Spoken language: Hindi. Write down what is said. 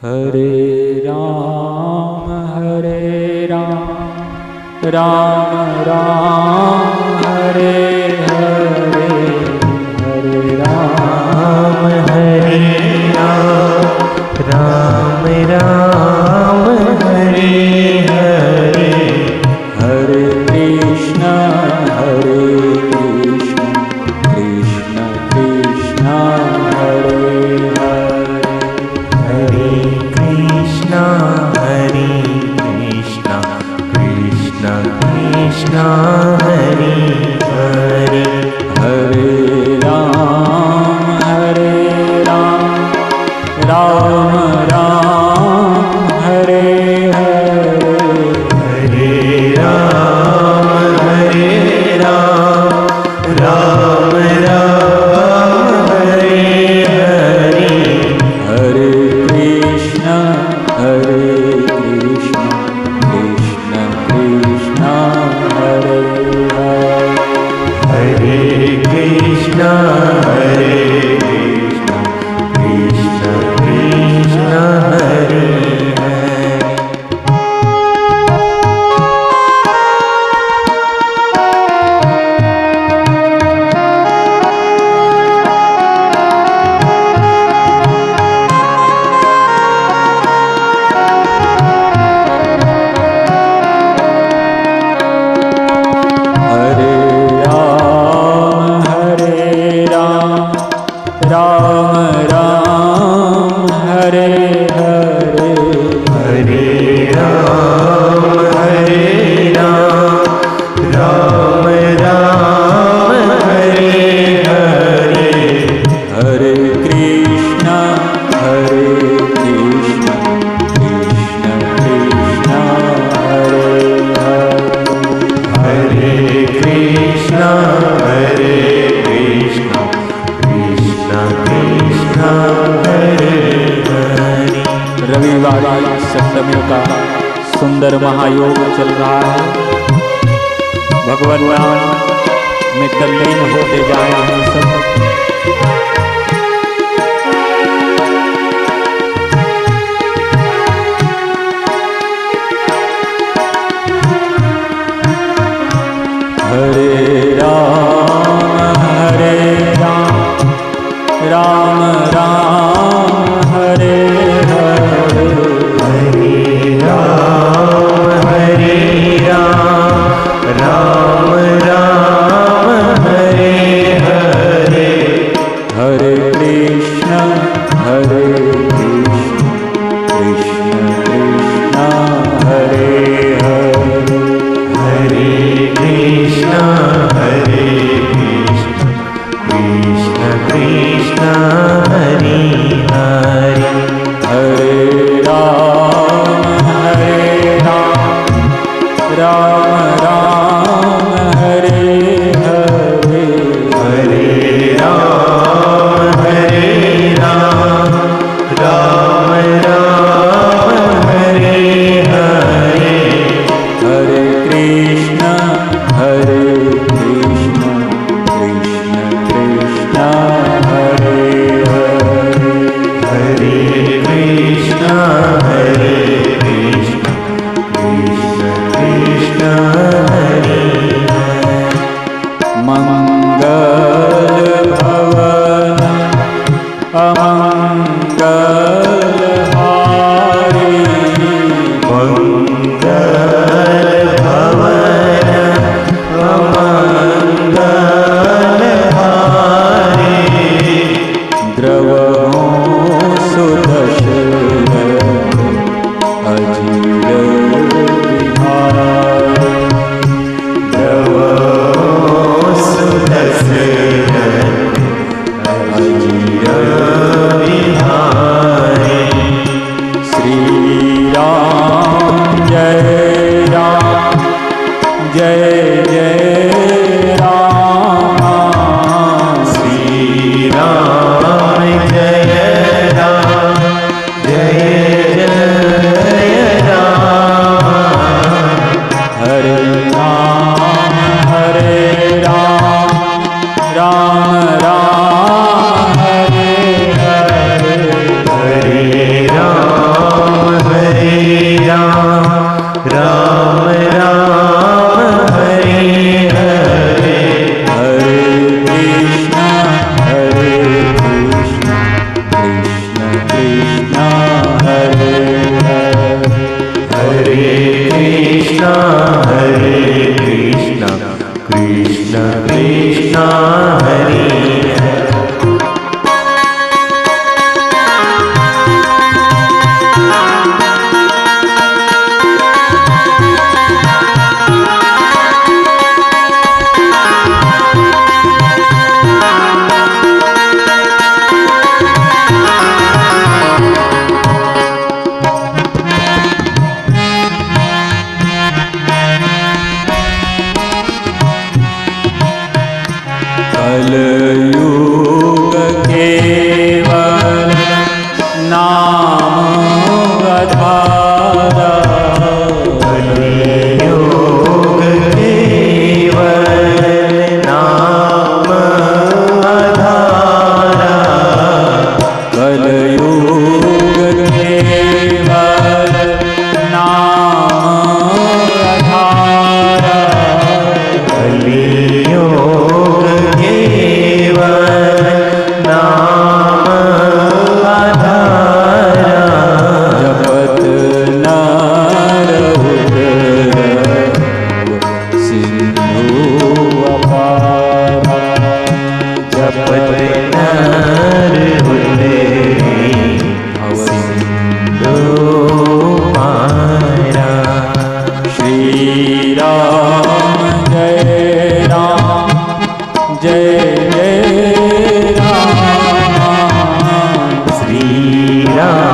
हरे राम राम राम हरे हरे, हरे राम राम राम हरे हरे, हरे कृष्ण कृष्ण कृष्ण हरे हरे, हरे कृष्णा कृष्ण कृष्ण हरे हरे, हरे राम राम राम हरे हरे, हरे राम राम राम हरे हरे, हरे कृष्ण कृष्ण कृष्ण हरे हरे, हरे कृष्णा कृष्ण कृष्ण हरे हरे। हरे राम राम राम हरे हरे, हरे राम राम राम हरे हरे, हरे कृष्ण कृष्ण कृष्ण हरे हरे, हरे कृष्णा कृष्ण कृष्ण हरे हरे। रविवार सप्तमी का सुंदर महायोग चल रहा है। भगवान नाम में तल्लीन होते जाए हम सब। हरे राम राम राम हरे हरे, हरे राम राम राम हरे हरे, हरे कृष्ण कृष्ण कृष्ण हरे हरे, हरे कृष्णा कृष्ण कृष्ण हरे हरे, हरे राम राम हरे हरे, हरे राम राम राम हरे हरे, हरे कृष्ण कृष्ण कृष्ण हरे हरे, हरे कृष्णा कृष्ण कृष्ण हरे हरे। मंगल भवन अमंगल हारी, मंगल भवन अमंगल हारी, द्रवहु सुदशरथ अजीर विहारी, सुदशरथ अजीर विहारी, कृष्ण हरे हरे हरे कृष्णा कृष्ण कृष्णा हरे हरे कलयुग केवल नाम आधारा कलियुग केवल नाम आधारा कलयुग केवल नाम आधारा कलियुग केवल नाम आधारा जपत नर उदर सिंधु अपारा जपत नर उदरी सिंधु पारा श्री राम जय राम जय जय राम श्री राम